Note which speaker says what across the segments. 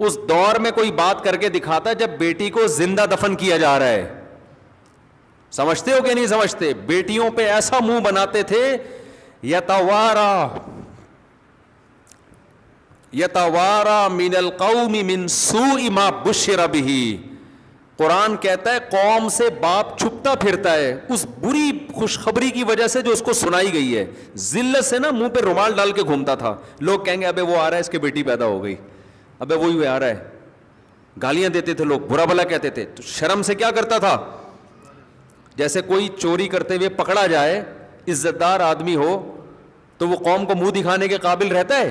Speaker 1: اس دور میں کوئی بات کر کے دکھاتا جب بیٹی کو زندہ دفن کیا جا رہا ہے. سمجھتے ہو کہ نہیں سمجھتے؟ بیٹیوں پہ ایسا منہ بناتے تھے, یتوارا من القوم من سوء ما بشر به. قرآن کہتا ہے قوم سے باپ چھپتا پھرتا ہے اس بری خوشخبری کی وجہ سے جو اس کو سنائی گئی ہے. ذلت سے نا منہ پہ رومال ڈال کے گھومتا تھا. لوگ کہیں گے ابے وہ آ رہا ہے, اس کی بیٹی پیدا ہو گئی, ابے وہی آ رہا ہے. گالیاں دیتے تھے لوگ, برا بھلا کہتے تھے. تو شرم سے کیا کرتا تھا, جیسے کوئی چوری کرتے ہوئے پکڑا جائے, عزت دار آدمی ہو تو وہ قوم کو منہ دکھانے کے قابل رہتا ہے؟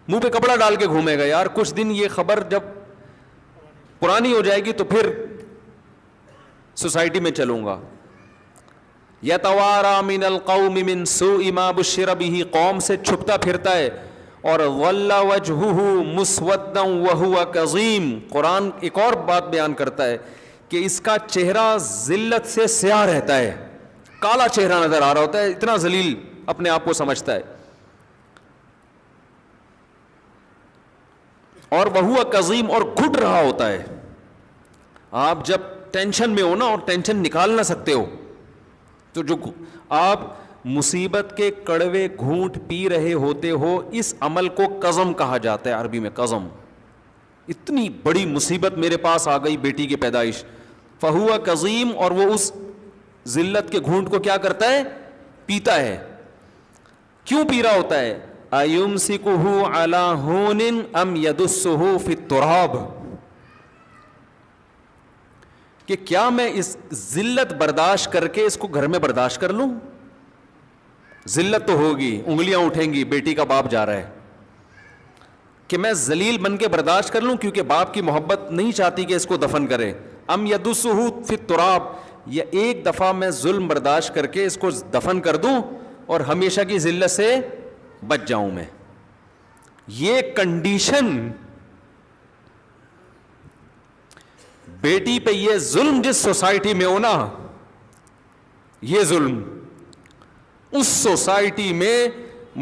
Speaker 1: منہ پہ کپڑا ڈال کے گھومے گا. یار کچھ دن یہ خبر جب پرانی ہو جائے گی تو پھر سوسائٹی میں چلوں گا. یتوارا من القوم من سوء ما بشر به, قوم سے چھپتا پھرتا ہے. اور ظل وجهه مسودا وهو کظیم. قرآن ایک اور بات بیان کرتا ہے کہ اس کا چہرہ ذلت سے سیاہ رہتا ہے, کالا چہرہ نظر آ رہا ہوتا ہے, اتنا ذلیل اپنے آپ کو سمجھتا ہے. اور وہ کظیم, اور گھٹ رہا ہوتا ہے. آپ جب ٹینشن میں ہو نا اور ٹینشن نکال نہ سکتے ہو تو جو آپ مصیبت کے کڑوے گھونٹ پی رہے ہوتے ہو, اس عمل کو قزم کہا جاتا ہے عربی میں. قزم, اتنی بڑی مصیبت میرے پاس آ گئی, بیٹی کی پیدائش, فہو کظیم, اور وہ اس ذلت کے گھونٹ کو کیا کرتا ہے, پیتا ہے. کیوں پی رہا ہوتا ہے؟ ایمسکہ علی ہون ام یدسہ فی التراب, کہ کیا میں اس ذلت برداشت کر کے اس کو گھر میں برداشت کر لوں؟ ذلت تو ہوگی, انگلیاں اٹھیں گی, بیٹی کا باپ جا رہا ہے, کہ میں ذلیل بن کے برداشت کر لوں کیونکہ باپ کی محبت نہیں چاہتی کہ اس کو دفن کرے. ام یدسہ فی التراب, یا ایک دفعہ میں ظلم برداشت کر کے اس کو دفن کر دوں اور ہمیشہ کی ذلت سے بچ جاؤں میں. یہ کنڈیشن, بیٹی پہ یہ ظلم جس سوسائٹی میں ہو نا, یہ ظلم, اس سوسائٹی میں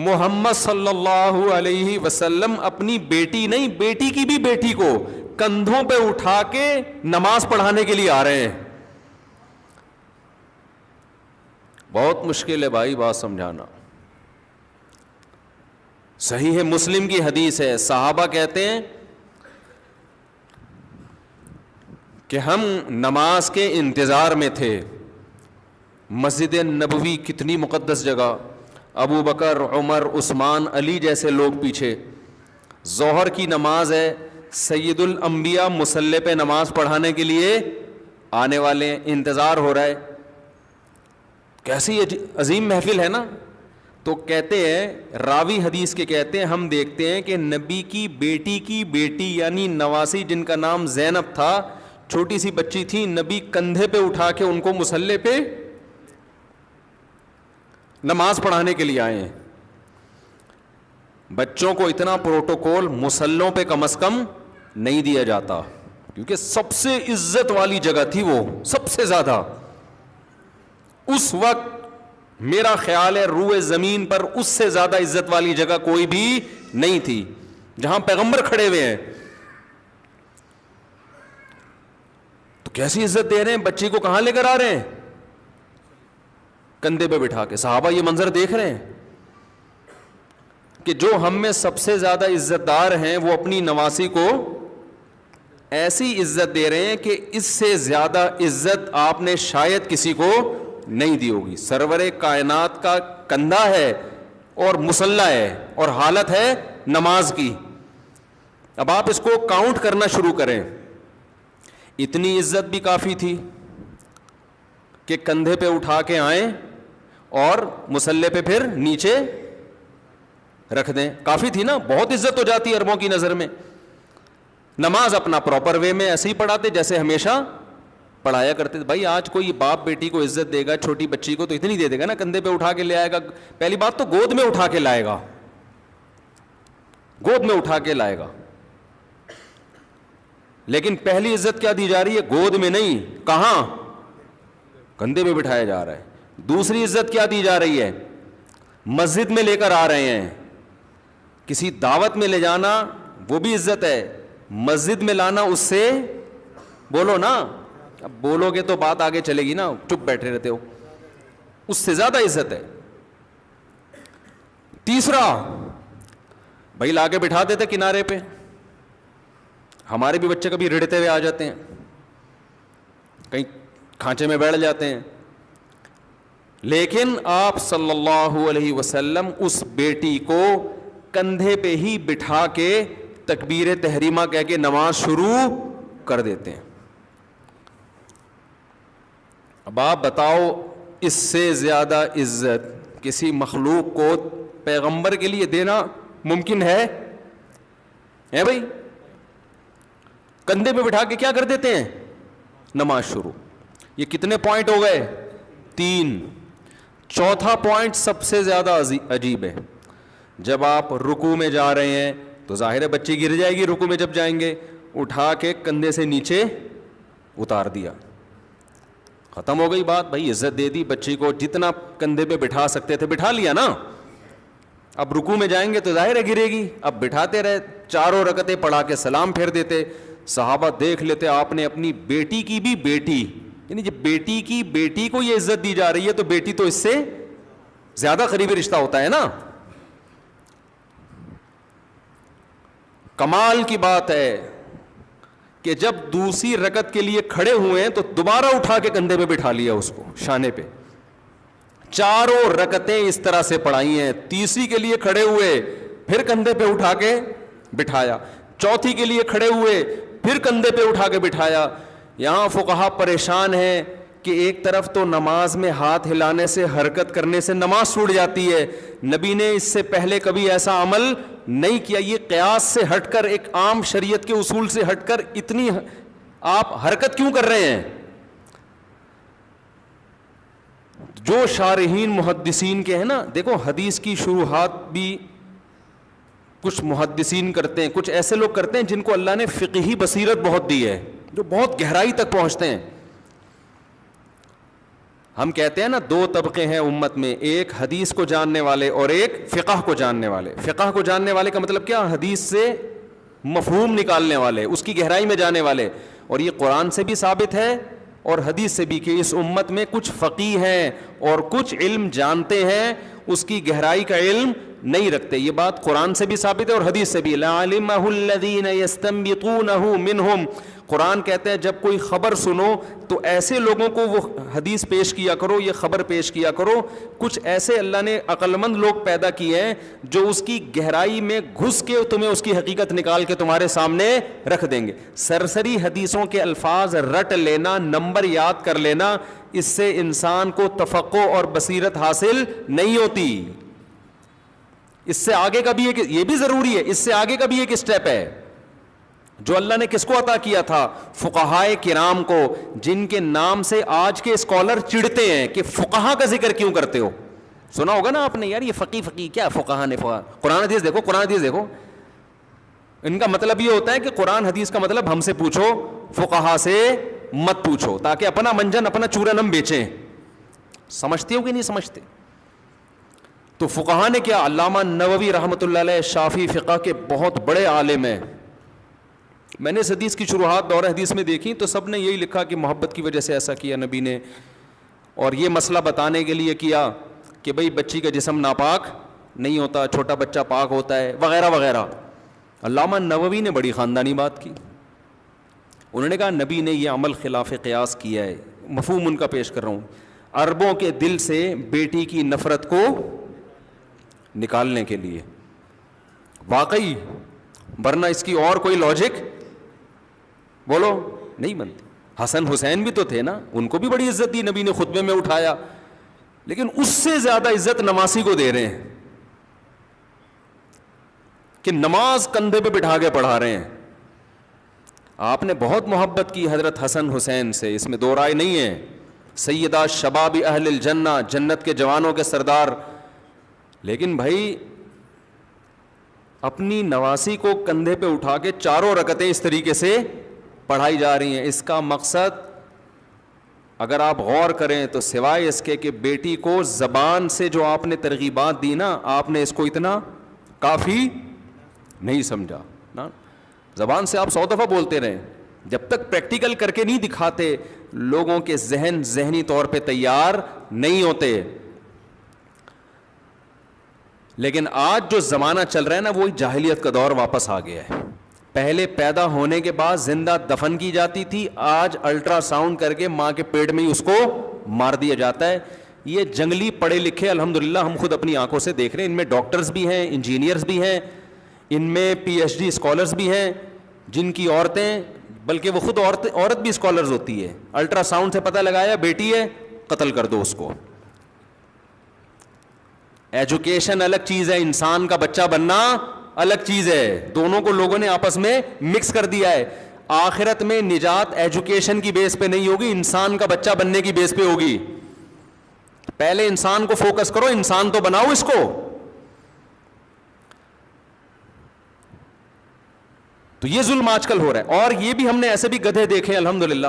Speaker 1: محمد صلی اللہ علیہ وسلم اپنی بیٹی نہیں, بیٹی کی بھی بیٹی کو کندھوں پہ اٹھا کے نماز پڑھانے کے لیے آ رہے ہیں. بہت مشکل ہے بھائی بات سمجھانا. صحیح ہے, مسلم کی حدیث ہے, صحابہ کہتے ہیں کہ ہم نماز کے انتظار میں تھے. مسجد نبوی کتنی مقدس جگہ, ابو بکر, عمر, عثمان, علی جیسے لوگ پیچھے. ظہر کی نماز ہے, سید الانبیاء مصلی پہ نماز پڑھانے کے لیے آنے والے ہیں, انتظار ہو رہا ہے. کیسی عظیم محفل ہے نا. تو کہتے ہیں, راوی حدیث کے کہتے ہیں, ہم دیکھتے ہیں کہ نبی کی بیٹی یعنی نواسی جن کا نام زینب تھا, چھوٹی سی بچی تھی, نبی کندھے پہ اٹھا کے ان کو مصلی پہ نماز پڑھانے کے لیے آئے ہیں. بچوں کو اتنا پروٹوکول مصلوں پہ کم از کم نہیں دیا جاتا کیونکہ سب سے عزت والی جگہ تھی وہ, سب سے زیادہ. اس وقت میرا خیال ہے روئے زمین پر اس سے زیادہ عزت والی جگہ کوئی بھی نہیں تھی, جہاں پیغمبر کھڑے ہوئے ہیں. تو کیسی عزت دے رہے ہیں, بچی کو کہاں لے کر آ رہے ہیں, کندھے پہ بٹھا کے. صحابہ یہ منظر دیکھ رہے ہیں کہ جو ہم میں سب سے زیادہ عزت دار ہیں وہ اپنی نواسی کو ایسی عزت دے رہے ہیں کہ اس سے زیادہ عزت آپ نے شاید کسی کو نہیں دی ہوگی. سرور کائنات کا کندھا ہے اور مصلی ہے اور حالت ہے نماز کی. اب آپ اس کو کاؤنٹ کرنا شروع کریں. اتنی عزت بھی کافی تھی کہ کندھے پہ اٹھا کے آئیں اور مصلی پہ پھر نیچے رکھ دیں, کافی تھی نا. بہت عزت ہو جاتی عربوں کی نظر میں. نماز اپنا پراپر وے میں ایسے ہی پڑھاتے جیسے ہمیشہ پڑھایا کرتے تھے. بھائی آج کوئی باپ بیٹی کو عزت دے گا, چھوٹی بچی کو تو اتنی دے دے گا نا, کندھے پہ اٹھا کے لے آئے گا. پہلی بات تو گود میں اٹھا کے لائے گا, گود میں اٹھا کے لائے گا. لیکن پہلی عزت کیا دی جا رہی ہے, گود میں نہیں, کہاں, کندھے پہ بٹھایا جا رہا ہے. دوسری عزت کیا دی جا رہی ہے, مسجد میں لے کر آ رہے ہیں. کسی دعوت میں لے جانا وہ بھی عزت ہے, مسجد میں لانا اس سے, بولو نا, اب بولو گے تو بات آگے چلے گی نا, چپ بیٹھے رہتے ہو, اس سے زیادہ عزت ہے. تیسرا, بھائی لا کے بٹھا دیتے کنارے پہ, ہمارے بھی بچے کبھی رڑتے ہوئے آ جاتے ہیں, کہیں کھانچے میں بیٹھ جاتے ہیں, لیکن آپ صلی اللہ علیہ وسلم اس بیٹی کو کندھے پہ ہی بٹھا کے تکبیر تحریمہ کہہ کے نماز شروع کر دیتے ہیں. اب آپ بتاؤ اس سے زیادہ عزت کسی مخلوق کو پیغمبر کے لیے دینا ممکن ہے بھائی؟ کندھے پہ بٹھا کے کیا کر دیتے ہیں؟ نماز شروع. یہ کتنے پوائنٹ ہو گئے؟ 3. چوتھا پوائنٹ سب سے زیادہ عجیب ہے. جب آپ رکوع میں جا رہے ہیں تو ظاہر ہے بچی گر جائے گی, رکوع میں جب جائیں گے اٹھا کے کندھے سے نیچے اتار دیا, ختم ہو گئی بات. بھائی عزت دے دی بچی کو, جتنا کندھے پہ بٹھا سکتے تھے بٹھا لیا نا. اب رکوع میں جائیں گے تو ظاہر ہے گرے گی, اب بٹھاتے رہے, 4 رکعتیں پڑھا کے سلام پھیر دیتے. صحابہ دیکھ لیتے آپ نے اپنی بیٹی کی بھی بیٹی, یعنی جب بیٹی کی بیٹی کو یہ عزت دی جا رہی ہے تو بیٹی تو اس سے زیادہ قریبی رشتہ ہوتا ہے نا. کمال کی بات ہے کہ جب دوسری رکعت کے لیے کھڑے ہوئے ہیں تو دوبارہ اٹھا کے کندھے پہ بٹھا لیا اس کو, شانے پہ. 4 رکعتیں اس طرح سے پڑھائی ہیں. تیسری کے لیے کھڑے ہوئے پھر کندھے پہ اٹھا کے بٹھایا, چوتھی کے لیے کھڑے ہوئے پھر کندھے پہ اٹھا کے بٹھایا. یہاں فقہا پریشان ہیں کہ ایک طرف تو نماز میں ہاتھ ہلانے سے, حرکت کرنے سے نماز ٹوٹ جاتی ہے, نبی نے اس سے پہلے کبھی ایسا عمل نہیں کیا. یہ قیاس سے ہٹ کر, ایک عام شریعت کے اصول سے ہٹ کر اتنی آپ حرکت کیوں کر رہے ہیں؟ جو شارحین محدثین کے ہیں نا, دیکھو حدیث کی شروحات بھی کچھ محدثین کرتے ہیں, کچھ ایسے لوگ کرتے ہیں جن کو اللہ نے فقہی بصیرت بہت دی ہے, جو بہت گہرائی تک پہنچتے ہیں. ہم کہتے ہیں نا 2 طبقے ہیں امت میں, ایک حدیث کو جاننے والے اور ایک فقہ کو جاننے والے. فقہ کو جاننے والے کا مطلب کیا؟ حدیث سے مفہوم نکالنے والے, اس کی گہرائی میں جانے والے. اور یہ قرآن سے بھی ثابت ہے اور حدیث سے بھی کہ اس امت میں کچھ فقیہ ہیں اور کچھ علم جانتے ہیں, اس کی گہرائی کا علم نہیں رکھتے. یہ بات قرآن سے بھی ثابت ہے اور حدیث سے بھی. لَعَلِمَهُ الَّذِينَ يَسْتَنبِطُونَهُ مِنْهُمْ, قرآن کہتے ہیں جب کوئی خبر سنو تو ایسے لوگوں کو وہ حدیث پیش کیا کرو, یہ خبر پیش کیا کرو. کچھ ایسے اللہ نے عقل مند لوگ پیدا کیے ہیں جو اس کی گہرائی میں گھس کے تمہیں اس کی حقیقت نکال کے تمہارے سامنے رکھ دیں گے. سرسری حدیثوں کے الفاظ رٹ لینا, نمبر یاد کر لینا, اس سے انسان کو تفقہ اور بصیرت حاصل نہیں ہوتی. اس سے آگے کا بھی ایک, یہ بھی ضروری ہے, اس سے آگے کا بھی ایک اسٹیپ ہے جو اللہ نے کس کو عطا کیا تھا؟ فقہائے کرام کو, جن کے نام سے آج کے اسکالر چڑھتے ہیں کہ فقہا کا ذکر کیوں کرتے ہو. سنا ہوگا نا آپ نے, یار یہ فقی کیا, فقہا نے فقہ. قرآن حدیث دیکھو, قرآن حدیث دیکھو, ان کا مطلب یہ ہوتا ہے کہ قرآن حدیث کا مطلب ہم سے پوچھو, فقہا سے مت پوچھو, تاکہ اپنا منجن اپنا چورن ہم بیچیں. سمجھتے ہو کہ نہیں سمجھتے؟ تو فقہا نے کیا, علامہ نووی رحمۃ اللہ علیہ شافی فقہ کے بہت بڑے عالم ہیں. میں نے اس حدیث کی شروحات دور حدیث میں دیکھی تو سب نے یہی لکھا کہ محبت کی وجہ سے ایسا کیا نبی نے, اور یہ مسئلہ بتانے کے لیے کیا کہ بھئی بچی کا جسم ناپاک نہیں ہوتا, چھوٹا بچہ پاک ہوتا ہے, وغیرہ وغیرہ. علامہ نووی نے بڑی خاندانی بات کی. انہوں نے کہا نبی نے یہ عمل خلاف قیاس کیا ہے. مفہوم ان کا پیش کر رہا ہوں. عربوں کے دل سے بیٹی کی نفرت کو نکالنے کے لیے, واقعی, ورنہ اس کی اور کوئی لاجک بولو نہیں بنتی. حسن حسین بھی تو تھے نا, ان کو بھی بڑی عزت دی نبی نے, خطبے میں اٹھایا, لیکن اس سے زیادہ عزت نمازی کو دے رہے ہیں کہ نماز کندھے پہ بٹھا کے پڑھا رہے ہیں. آپ نے بہت محبت کی حضرت حسن حسین سے, اس میں دو رائے نہیں ہے. سیدہ شباب اہل الجنہ, جنت کے جوانوں کے سردار, لیکن بھائی اپنی نواسی کو کندھے پہ اٹھا کے 4 رکعتیں اس طریقے سے پڑھائی جا رہی ہیں. اس کا مقصد اگر آپ غور کریں تو سوائے اس کے کہ بیٹی کو زبان سے جو آپ نے ترغیبات دی نا, آپ نے اس کو اتنا کافی نہیں سمجھا نا. زبان سے آپ 100 دفعہ بولتے رہیں, جب تک پریکٹیکل کر کے نہیں دکھاتے لوگوں کے ذہن ذہنی طور پہ تیار نہیں ہوتے. لیکن آج جو زمانہ چل رہا ہے نا, وہی جاہلیت کا دور واپس آ گیا ہے. پہلے پیدا ہونے کے بعد زندہ دفن کی جاتی تھی, آج الٹرا ساؤنڈ کر کے ماں کے پیٹ میں ہی اس کو مار دیا جاتا ہے. یہ جنگلی پڑھے لکھے الحمدللہ ہم خود اپنی آنکھوں سے دیکھ رہے ہیں, ان میں ڈاکٹرز بھی ہیں, انجینئرز بھی ہیں, ان میں PhD اسکالرز بھی ہیں, جن کی عورتیں, بلکہ وہ خود عورت بھی اسکالرز ہوتی ہے, الٹرا ساؤنڈ سے پتہ لگایا بیٹی ہے قتل کر دو اس کو. ایجوکیشن الگ چیز ہے, انسان کا بچہ بننا الگ چیز ہے. دونوں کو لوگوں نے آپس میں مکس کر دیا ہے. آخرت میں نجات ایجوکیشن کی بیس پہ نہیں ہوگی, انسان کا بچہ بننے کی بیس پہ ہوگی. پہلے انسان کو فوکس کرو, انسان تو بناؤ اس کو. تو یہ ظلم آج کل ہو رہا ہے. اور یہ بھی ہم نے ایسے بھی گدھے دیکھے الحمدللہ,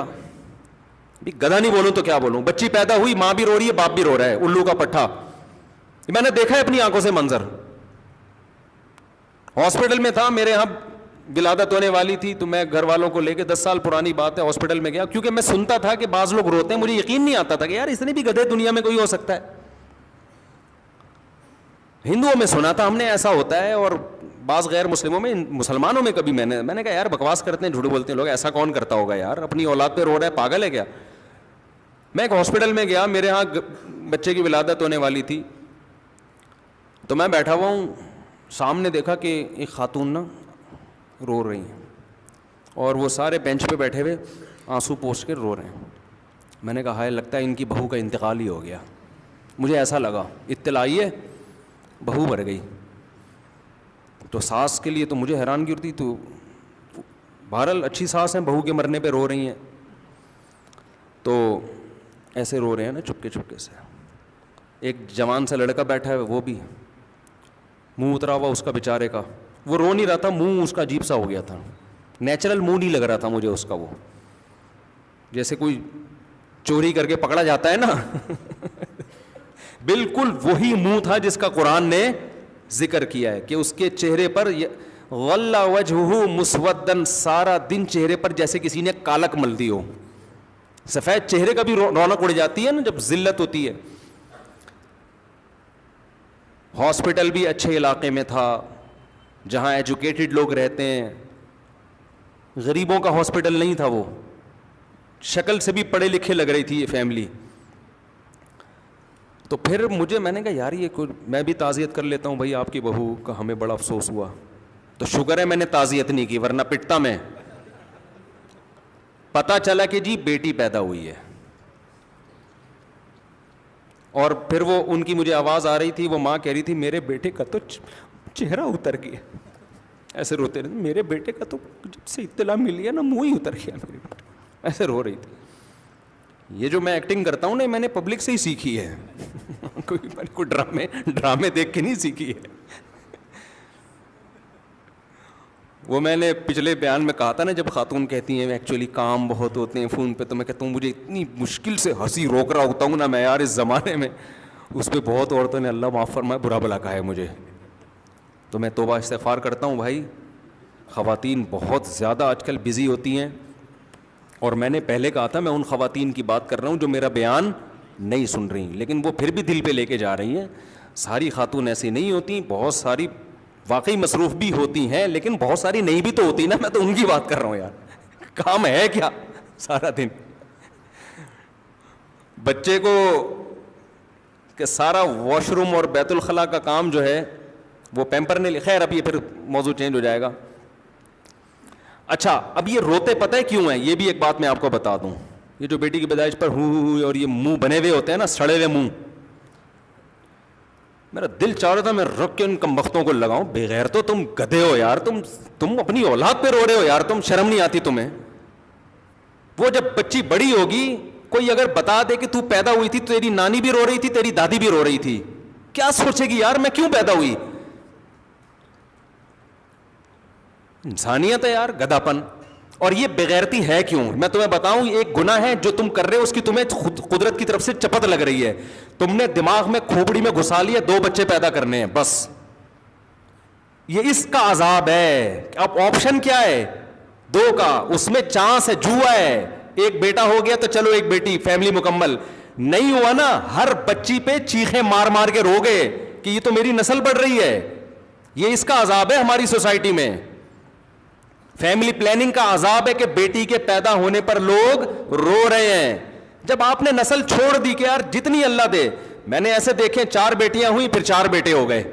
Speaker 1: گدھا نہیں بولوں تو کیا بولوں, بچی پیدا ہوئی ماں بھی رو رہی ہے باپ بھی رو رہا ہے, الو کا پٹھا. میں نے دیکھا ہے اپنی آنکھوں سے منظر. ہاسپٹل میں تھا, میرے یہاں ولادت ہونے والی تھی, تو میں گھر والوں کو لے کے 10 سال پرانی بات ہے ہاسپٹل میں گیا, کیونکہ میں سنتا تھا کہ بعض لوگ روتے ہیں, مجھے یقین نہیں آتا تھا کہ یار اتنے بھی گدھے دنیا میں کوئی ہو سکتا ہے. ہندوؤں میں سنا تھا ہم نے ایسا ہوتا ہے, اور بعض غیر مسلموں میں, مسلمانوں میں کبھی میں نے کہا یار بکواس کرتے ہیں, جھوٹ بولتے ہیں لوگ, ایسا کون کرتا ہوگا یار, اپنی اولاد پہ رو رہا ہے, پاگل ہے کیا. میں ایک ہاسپٹل میں گیا, میرے ہاں بچے کی ولادت ہونے والی تھی, تو میں بیٹھا ہوا ہوں, سامنے دیکھا کہ ایک خاتون نا رو رہی ہیں, اور وہ سارے بینچ پہ بیٹھے ہوئے آنسو پوچھ کے رو رہے ہیں. میں نے کہا ہائے, لگتا ہے ان کی بہو کا انتقال ہی ہو گیا. مجھے ایسا لگا, اطلاع آئی ہے بہو مر گئی. تو ساس کے لیے تو مجھے حیرانگی ہوتی, تو بہرحال اچھی ساس ہیں, بہو کے مرنے پہ رو رہی ہیں, تو ایسے رو رہے ہیں نا چپکے چپکے سے. ایک جوان سا لڑکا بیٹھا ہے, وہ بھی منہ اترا ہوا اس کا بیچارے کا, وہ رو نہیں رہا تھا, منہ اس کا عجیب سا ہو گیا تھا, نیچرل منہ نہیں لگ رہا تھا مجھے اس کا, وہ جیسے کوئی چوری کر کے پکڑا جاتا ہے نا بالکل وہی منہ تھا جس کا قرآن نے ذکر کیا ہے کہ اس کے چہرے پر غل وجہہ مسودن, سارا دن چہرے پر جیسے کسی نے کالک مل دی ہو. سفید چہرے کا بھی رونق اڑ جاتی ہے نا جب ذلت ہوتی ہے. ہاسپٹل بھی اچھے علاقے میں تھا جہاں ایجوکیٹڈ لوگ رہتے ہیں, غریبوں کا ہاسپٹل نہیں تھا وہ, شکل سے بھی پڑھے لکھے لگ رہی تھی یہ فیملی. تو پھر میں نے کہا یار یہ میں بھی تعزیت کر لیتا ہوں بھائی, آپ کی بہو کا ہمیں بڑا افسوس ہوا. تو شکر ہے میں نے تعزیت نہیں کی, ورنہ پٹتا میں. پتا چلا کہ جی بیٹی پیدا ہوئی ہے, اور پھر وہ ان کی مجھے آواز آ رہی تھی, وہ ماں کہہ رہی تھی میرے بیٹے کا تو چہرہ اتر گیا, ایسے روتے رہتے, میرے بیٹے کا تو جب سے اطلاع ملی ہے نا منہ ہی اتر گیا میرے بیٹے, ایسے رو رہی تھی. یہ جو میں ایکٹنگ کرتا ہوں نا, میں نے پبلک سے ہی سیکھی ہے کوئی ڈرامے دیکھ کے نہیں سیکھی ہے. وہ میں نے پچھلے بیان میں کہا تھا نا, جب خاتون کہتی ہیں ایکچولی کام بہت ہوتے ہیں فون پہ, تو میں کہتا ہوں مجھے اتنی مشکل سے ہنسی روک رہا ہوتا ہوں نا میں یار اس زمانے میں, اس پہ بہت عورتوں نے اللہ معاف فرمائے برا بھلا کہا ہے مجھے. تو میں توبہ استغفار کرتا ہوں بھائی, خواتین بہت زیادہ آج کل بزی ہوتی ہیں, اور میں نے پہلے کہا تھا میں ان خواتین کی بات کر رہا ہوں جو میرا بیان نہیں سن رہی, لیکن وہ پھر بھی دل پہ لے کے جا رہی ہیں. ساری خاتون ایسی نہیں ہوتی, بہت ساری واقعی مصروف بھی ہوتی ہیں, لیکن بہت ساری نہیں بھی تو ہوتی نا, میں تو ان کی بات کر رہا ہوں یار. کام ہے کیا سارا دن, بچے کو کہ سارا واش روم اور بیت الخلاء کا کام جو ہے وہ پیمپر نے, خیر اب یہ پھر موضوع چینج ہو جائے گا. اچھا اب یہ روتے پتہ ہے کیوں ہیں, یہ بھی ایک بات میں آپ کو بتا دوں. یہ جو بیٹی کی پیدائش پر اور یہ منہ بنے ہوئے ہوتے ہیں نا, سڑے ہوئے منہ, میرا دل چاہ رہا تھا میں رک کے ان کمبختوں کو لگاؤں, بغیر تو تم گدھے ہو یار, تم اپنی اولاد پہ رو رہے ہو یار, تم شرم نہیں آتی تمہیں. وہ جب بچی بڑی ہوگی, کوئی اگر بتا دے کہ تو پیدا ہوئی تھی تو تیری نانی بھی رو رہی تھی, تیری دادی بھی رو رہی تھی, کیا سوچے گی یار میں کیوں پیدا ہوئی. انسانیت ہے یار, گدھاپن. اور یہ بغیرتی ہے کیوں, میں تمہیں بتاؤں, ایک گناہ ہے جو تم کر رہے ہو, اس کی تمہیں قدرت کی طرف سے چپت لگ رہی ہے. تم نے دماغ میں کھوپڑی میں گھسا لیا 2 بچے پیدا کرنے ہیں بس, یہ اس کا عذاب ہے. اب آپشن کیا ہے؟ 2 کا. اس میں چانس ہے, جوا ہے. ایک بیٹا ہو گیا تو چلو ایک بیٹی, فیملی مکمل. نہیں ہوا نا, ہر بچی پہ چیخیں مار مار کے رو گے کہ یہ تو میری نسل بڑھ رہی ہے. یہ اس کا عذاب ہے ہماری سوسائٹی میں. فیملی پلاننگ کا عذاب ہے کہ بیٹی کے پیدا ہونے پر لوگ رو رہے ہیں. جب آپ نے نسل چھوڑ دی کہ یار جتنی اللہ دے. میں نے ایسے دیکھے 4 بیٹیاں ہوئی پھر 4 بیٹے ہو گئے,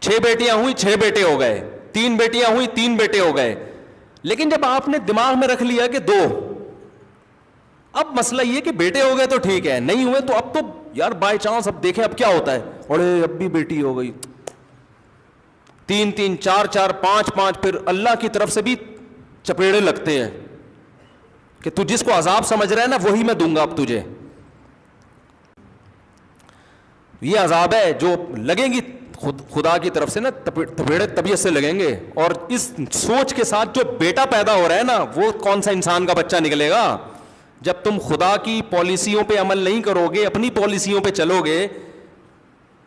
Speaker 1: 6 بیٹیاں ہوئی 6 بیٹے ہو گئے, 3 بیٹیاں ہوئی 3 بیٹے ہو گئے. لیکن جب آپ نے دماغ میں رکھ لیا کہ 2, اب مسئلہ یہ کہ بیٹے ہو گئے تو ٹھیک ہے, نہیں ہوئے تو اب تو یار بائی چانس اب دیکھیں اب کیا ہوتا ہے. اڑے اب بھی بیٹی ہو گئی, 3 3 4 4 5 5, پھر اللہ کی طرف سے بھی چپیڑے لگتے ہیں کہ تو جس کو عذاب سمجھ رہا ہے نا وہی میں دوں گا اب تجھے. یہ عذاب ہے جو لگیں گی خدا کی طرف سے نا, تپیڑے طبیعت سے لگیں گے. اور اس سوچ کے ساتھ جو بیٹا پیدا ہو رہا ہے نا, وہ کون سا انسان کا بچہ نکلے گا؟ جب تم خدا کی پالیسیوں پہ عمل نہیں کرو گے, اپنی پالیسیوں پہ چلو گے,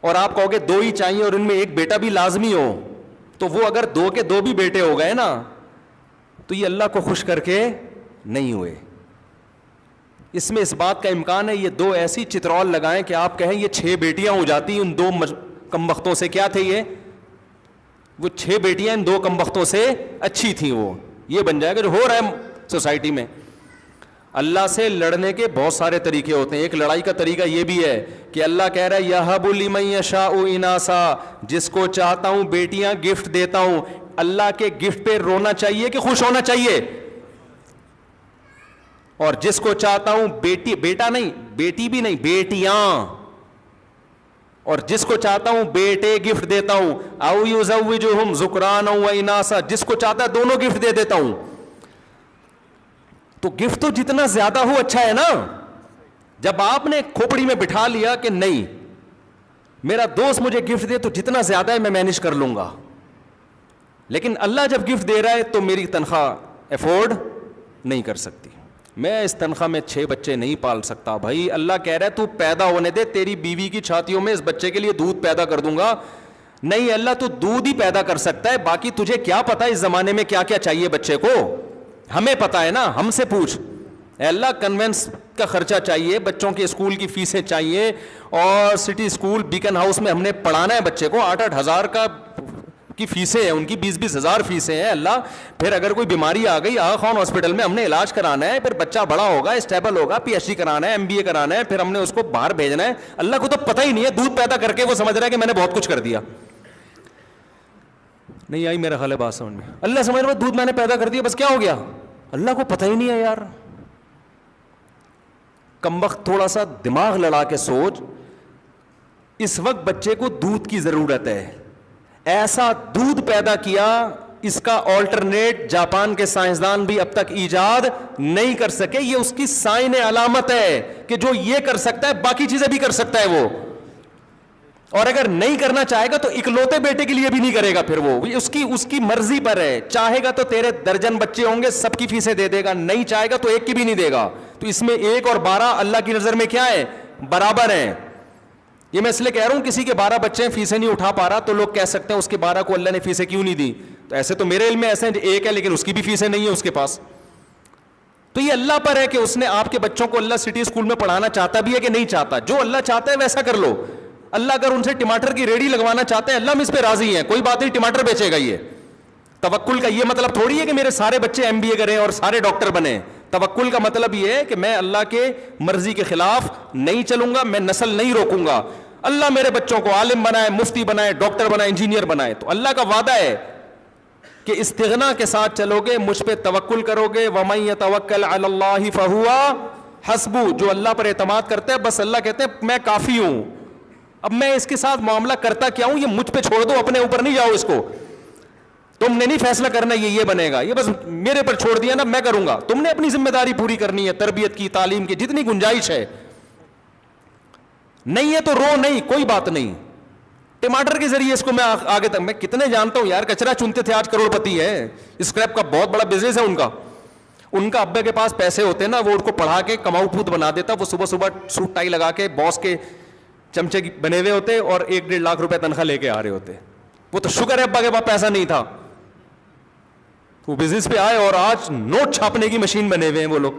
Speaker 1: اور آپ کہو گے 2 ہی چاہیے اور ان میں ایک بیٹا بھی لازمی ہو, تو وہ اگر 2 کے 2 بھی بیٹے ہو گئے نا تو یہ اللہ کو خوش کر کے نہیں ہوئے. اس میں اس بات کا امکان ہے یہ 2 ایسی چترول لگائیں کہ آپ کہیں یہ 6 بیٹیاں ہو جاتی, ان 2 کم بختوں سے. کیا تھے وہ 6 بیٹیاں ان 2 کم بختوں سے اچھی تھیں. وہ یہ بن جائے گا جو ہو رہا ہے سوسائٹی میں. اللہ سے لڑنے کے بہت سارے طریقے ہوتے ہیں. ایک لڑائی کا طریقہ یہ بھی ہے کہ اللہ کہہ رہا ہے یہب لمن یشاء اناسا, جس کو چاہتا ہوں بیٹیاں گفٹ دیتا ہوں. اللہ کے گفٹ پہ رونا چاہیے کہ خوش ہونا چاہیے؟ اور جس کو چاہتا ہوں بیٹا نہیں, بیٹی بھی نہیں, بیٹیاں. اور جس کو چاہتا ہوں بیٹے گفٹ دیتا ہوں. او یزوجہم ذکرانا و اناسا, جس کو چاہتا ہے دونوں گفٹ دے دیتا ہوں. تو گفٹ تو جتنا زیادہ ہو اچھا ہے نا. جب آپ نے کھوپڑی میں بٹھا لیا کہ نہیں میرا دوست مجھے گفٹ دے تو جتنا زیادہ ہے میں مینج کر لوں گا, لیکن اللہ جب گفٹ دے رہا ہے تو میری تنخواہ افورڈ نہیں کر سکتی, میں اس تنخواہ میں 6 بچے نہیں پال سکتا. بھائی اللہ کہہ رہا ہے تو پیدا ہونے دے, تیری بیوی کی چھاتیوں میں اس بچے کے لیے دودھ پیدا کر دوں گا. نہیں اللہ تو دودھ ہی پیدا کر سکتا ہے, باقی تجھے کیا پتا اس زمانے میں کیا کیا چاہیے بچے کو. ہمیں پتا ہے نا, ہم سے پوچھ. اے اللہ کنوینس کا خرچہ چاہیے, بچوں کے اسکول کی فیسیں چاہیے, اور سٹی اسکول بیکن ہاؤس میں ہم نے پڑھانا ہے بچے کو, 8-8 ہزار کی فیسیں ہیں ان کی, 20-20 ہزار فیسیں ہیں. اللہ پھر اگر کوئی بیماری آ گئی آغا خان ہاسپٹل میں ہم نے علاج کرانا ہے, پھر بچہ بڑا ہوگا اسٹیبل ہوگا, PhD کرانا ہے, MBA کرانا ہے, پھر ہم نے اس کو باہر بھیجنا ہے. اللہ کو تو پتہ ہی نہیں ہے, دودھ پیدا کر کے وہ سمجھ رہا ہے کہ میں نے بہت کچھ کر دیا. نہیں آئی میرا خیال ہے بات سمجھ میں. اللہ سمجھ رہا ہے دودھ میں نے پیدا کر دیا بس کیا ہو گیا, اللہ کو پتہ ہی نہیں ہے یار. کم وقت تھوڑا سا دماغ لڑا کے سوچ, اس وقت بچے کو دودھ کی ضرورت ہے, ایسا دودھ پیدا کیا اس کا آلٹرنیٹ جاپان کے سائنسدان بھی اب تک ایجاد نہیں کر سکے. یہ اس کی سائن علامت ہے کہ جو یہ کر سکتا ہے باقی چیزیں بھی کر سکتا ہے وہ, اور اگر نہیں کرنا چاہے گا تو اکلوتے بیٹے کے لیے بھی نہیں کرے گا. پھر وہ اس کی مرضی پر ہے, چاہے گا تو تیرے درجن بچے ہوں گے سب کی فیسیں دے دے گا, نہیں چاہے گا تو ایک کی بھی نہیں دے گا. تو اس میں 1 اور 12 اللہ کی نظر میں کیا ہے, برابر ہیں. یہ میں اس لیے کہہ رہا ہوں کسی کے 12 بچے ہیں فیسیں نہیں اٹھا پا رہا تو لوگ کہہ سکتے ہیں اس کے 12 کو اللہ نے فیسیں کیوں نہیں دی. تو ایسے تو میرے علم میں ایسے ایک ہے لیکن اس کی بھی فیسیں نہیں ہیں اس کے پاس. تو یہ اللہ پر ہے کہ اس نے آپ کے بچوں کو اللہ سٹی اسکول میں پڑھانا چاہتا بھی ہے کہ نہیں چاہتا. جو اللہ چاہتا ہے ویسا کر لو. اللہ اگر ان سے ٹماٹر کی ریڑھی لگوانا چاہتے ہیں اللہ ہم اس پہ راضی ہیں, کوئی بات نہیں, ٹماٹر بیچے گا. یہ توکل کا یہ مطلب تھوڑی ہے کہ میرے سارے بچے MBA کریں اور سارے ڈاکٹر بنیں. توکل کا مطلب یہ ہے کہ میں اللہ کے مرضی کے خلاف نہیں چلوں گا, میں نسل نہیں روکوں گا. اللہ میرے بچوں کو عالم بنائے, مفتی بنائے, ڈاکٹر بنائے, انجینئر بنائے. تو اللہ کا وعدہ ہے کہ استغنا کے ساتھ چلو گے, مجھ پہ توکل کرو گے. وَمَن يَتَوَكَّلْ عَلَى اللَّهِ فَهُوَ حَسْبُهُ, جو اللہ پر اعتماد کرتا ہے بس اللہ کہتے ہیں میں کافی ہوں. اب میں اس کے ساتھ معاملہ کرتا کیا ہوں, یہ مجھ پہ چھوڑ دو, اپنے اوپر نہیں جاؤ. اس کو تم نے نہیں فیصلہ کرنا یہ بنے گا, یہ بس میرے پر چھوڑ دیا نا میں کروں گا. تم نے اپنی ذمہ داری پوری کرنی ہے, تربیت کی, تعلیم کی, جتنی گنجائش ہے. نہیں ہے تو رو نہیں, کوئی بات نہیں. ٹماٹر کے ذریعے اس کو میں آگے تک, میں کتنے جانتا ہوں یار کچرا چنتے تھے, آج کروڑ پتی ہے. اسکریپ کا بہت بڑا بزنس ہے ان کا. ان کا ابے کے پاس پیسے ہوتے ہیں نا, وہ ان کو پڑھا کے کماؤ پھوت بنا دیتا. وہ صبح صبح سوٹ ٹائی لگا کے باس کے چمچے بنے ہوئے ہوتے اور 1-1.5 لاکھ روپے تنخواہ لے کے آ رہے ہوتے. وہ تو شکر ہے ابا کے پاس پیسہ نہیں تھا, وہ بزنس پہ آئے اور آج نوٹ چھاپنے کی مشین بنے ہوئے ہیں وہ لوگ.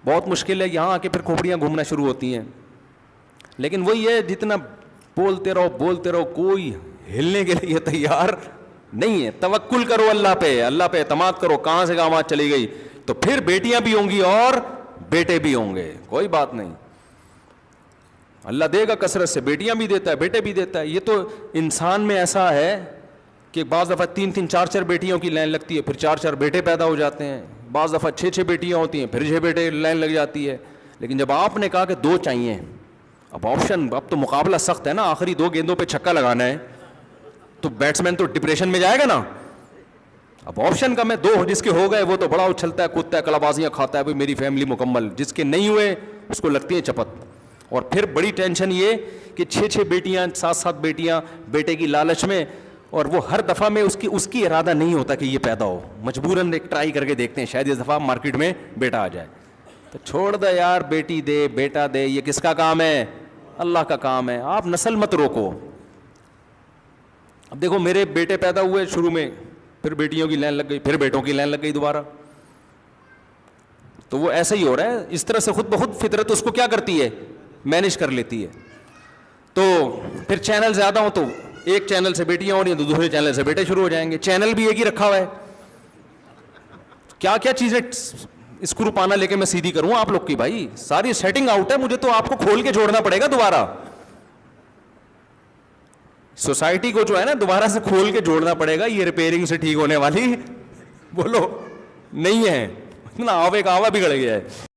Speaker 1: بہت مشکل ہے, یہاں آ کے پھر کھوپڑیاں گھومنا شروع ہوتی ہیں. لیکن وہی ہے, جتنا بولتے رہو کوئی ہلنے کے لیے تیار نہیں ہے. توکل کرو اللہ پہ, اللہ پہ اعتماد کرو. کہاں سے کہاں چلی گئی, تو پھر بیٹیاں بھی ہوں گی اور بیٹے بھی ہوں گے, کوئی بات نہیں. اللہ دے گا کثرت سے, بیٹیاں بھی دیتا ہے بیٹے بھی دیتا ہے. یہ تو انسان میں ایسا ہے کہ بعض دفعہ 3 4 بیٹیوں کی لائن لگتی ہے, پھر 4 بیٹے پیدا ہو جاتے ہیں. بعض دفعہ 6 بیٹیاں ہوتی ہیں, پھر 6 بیٹے لائن لگ جاتی ہے. لیکن جب آپ نے کہا کہ 2 چاہیے, اب آپشن, اب تو مقابلہ سخت ہے نا, آخری 2 گیندوں پہ چھکا لگانا ہے, تو بیٹسمین تو ڈپریشن میں جائے گا نا. اب آپشن کا میں 2 جس کے ہو گئے وہ تو بڑا اچھلتا ہے, کودتا ہے, کلابازیاں کھاتا ہے, بھائی میری فیملی مکمل. جس کے نہیں ہوئے اس کو لگتی ہے چپت. اور پھر بڑی ٹینشن یہ کہ 6 بیٹیاں 7 بیٹیاں بیٹے کی لالچ میں, اور وہ ہر دفعہ میں اس کی ارادہ نہیں ہوتا کہ یہ پیدا ہو, مجبوراً ایک ٹرائی کر کے دیکھتے ہیں شاید اس دفعہ مارکیٹ میں بیٹا آ جائے. تو چھوڑ دے یار, بیٹی دے بیٹا دے, یہ کس کا کام ہے, اللہ کا کام ہے. آپ نسل مت روکو. اب دیکھو میرے بیٹے پیدا ہوئے شروع میں, پھر بیٹیوں کی لائن لگ گئی, پھر بیٹوں کی لائن لگ گئی دوبارہ. تو وہ ایسا ہی ہو رہا ہے, اس طرح سے خود بخود فطرت اس کو کیا کرتی ہے, مینیج کر لیتی ہے. تو پھر چینل زیادہ ہوں تو ایک چینل سے بیٹیاں ہو رہی ہیں تو دوسرے چینل سے بیٹے شروع ہو جائیں گے. چینل بھی ایک ہی رکھا ہوا ہے, کیا کیا چیزیں اسکرو پانا لے کے میں سیدھی کروں آپ لوگ کی, بھائی ساری سیٹنگ آؤٹ ہے, مجھے تو آپ کو کھول کے جوڑنا پڑے گا دوبارہ. سوسائٹی کو جو ہے نا دوبارہ سے کھول کے جوڑنا پڑے گا, یہ ریپیئرنگ سے ٹھیک ہونے والی بولو نہیں ہے, اتنا آوے کا آوا بگڑ گیا ہے.